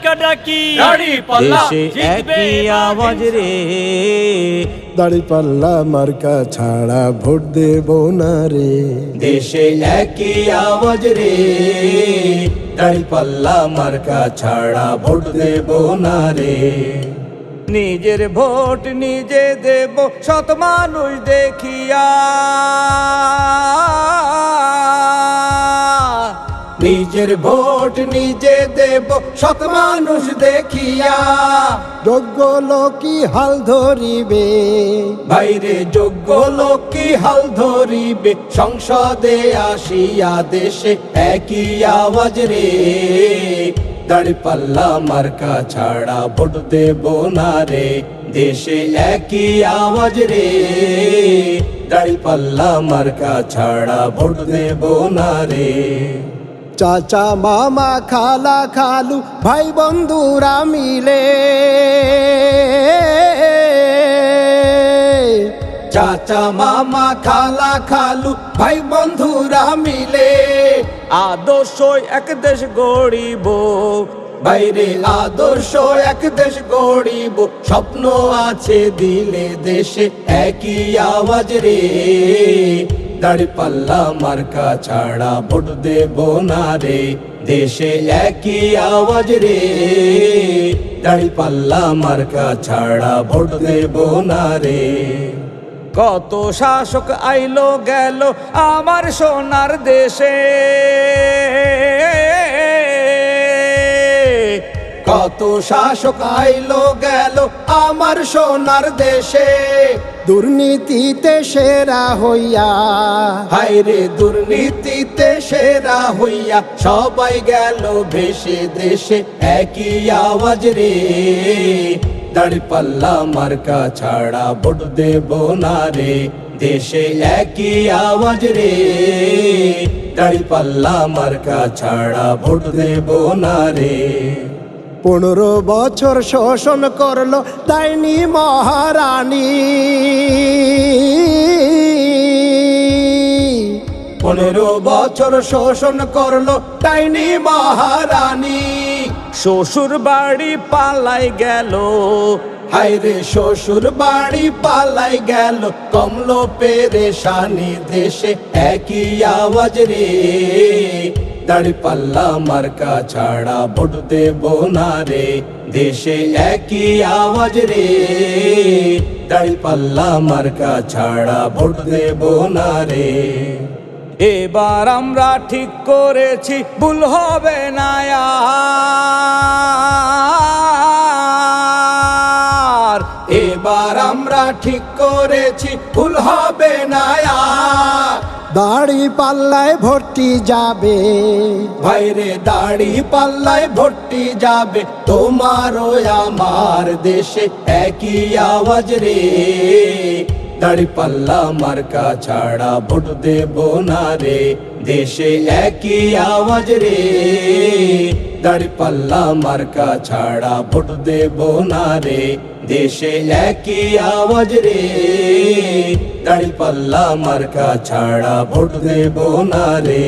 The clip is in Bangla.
ডাকাডাকি দেশে একই আওয়াজ রে, দাঁড়িপাল্লা মার্কা ছাড়া ভোট দেব না রে। দেশে একই আওয়াজ রে, দাঁড়িপাল্লা মার্কা ছাড়া ভোট দেব না রে। নিজের ভোট নিজে দেব সৎ মানুষ দেখিয়া, নিজের ভোট নিজে দেব সৎ মানুষ দেখিয়া। যোগ্য লোকই হাল ধরিবে, বাইরে যোগ্য লোকই হাল ধরিবে, সংসদে আসিয়া দেশে একই আওয়াজ রে, দাঁড়িপাল্লা মার্কা ছাড়া ভোট দেব না রে। দেশে একই আওয়াজ রে, দাঁড়িপাল্লা মার্কা ছাড়া ভোট দেব না রে। চাচা মামা খালা খালু ভাই বন্ধুরা মিলে, চাচা মামা খালা খালু ভাই বন্ধুরা মিলে, আদর্শ এক দেশ গড়িব, বাইরে আদর্শ এক দেশ গড়িব, স্বপ্ন আছে দিলে দেশে একই আওয়াজ রে, দাঁড়িপাল্লা মার্কা ছাড়া ভোট দেব না রে। দেশে একই আওয়াজ রে, দাঁড়িপাল্লা মার্কা ছাড়া ভোট দেব না রে। কত শাসক আইলো গেল আমার সোনার দেশে, কত শাসক আইলো গেল আমার সোনার দেশে, দুর্নীতিতে সেরা হইয়া, হায়রে দুর্নীতিতে সেরা হইয়া, সবাই গেল ভেসে দেশে একই আওয়াজ রে, দাঁড়িপাল্লা মার্কা ছাড়া ভোট দেব না রে। দেশে একই আওয়াজ রে, দাঁড়িপাল্লা মার্কা ছাড়া ভোট দেব না রে। 15 বছর শোষণ করলো ডাইনি মহারানী, 15 বছর শোষণ করলো ডাইনি মহারানী। শ্বশুর বাড়ি পালাই গেল, হায়রে শ্বশুর বাড়ি পালাই গেল, কমলো পেরেশানি দেশে একই আওয়াজ রে, দাঁড়িপাল্লা মার্কা ছাড়া ভোট দেব না রে। দেশে একই আওয়াজ রে, দাঁড়িপাল্লা মার্কা ছাড়া ভোট দেব না রে। এবার আমরা ঠিক করেছি ভুল হবে না আর, এবার আমরা ঠিক করেছি ভুল হবে না আর। দাড়ি পাল্লায় ভর্তি যাবে, ভাইরে দাড়ি পাল্লায় ভর্তি যাবে, তোমারও আমার দেশে একই আওয়াজ রে, দাঁড়িপাল্লা মার্কা ছাড়া ভোট দেব না রে। দেশে একই আওয়াজ রে, দাঁড়িপাল্লা মার্কা ছাড়া ভোট দেব না রে। দেশে একই আওয়াজ রে, দাঁড়িপাল্লা মার্কা ছাড়া ভোট দেব না রে।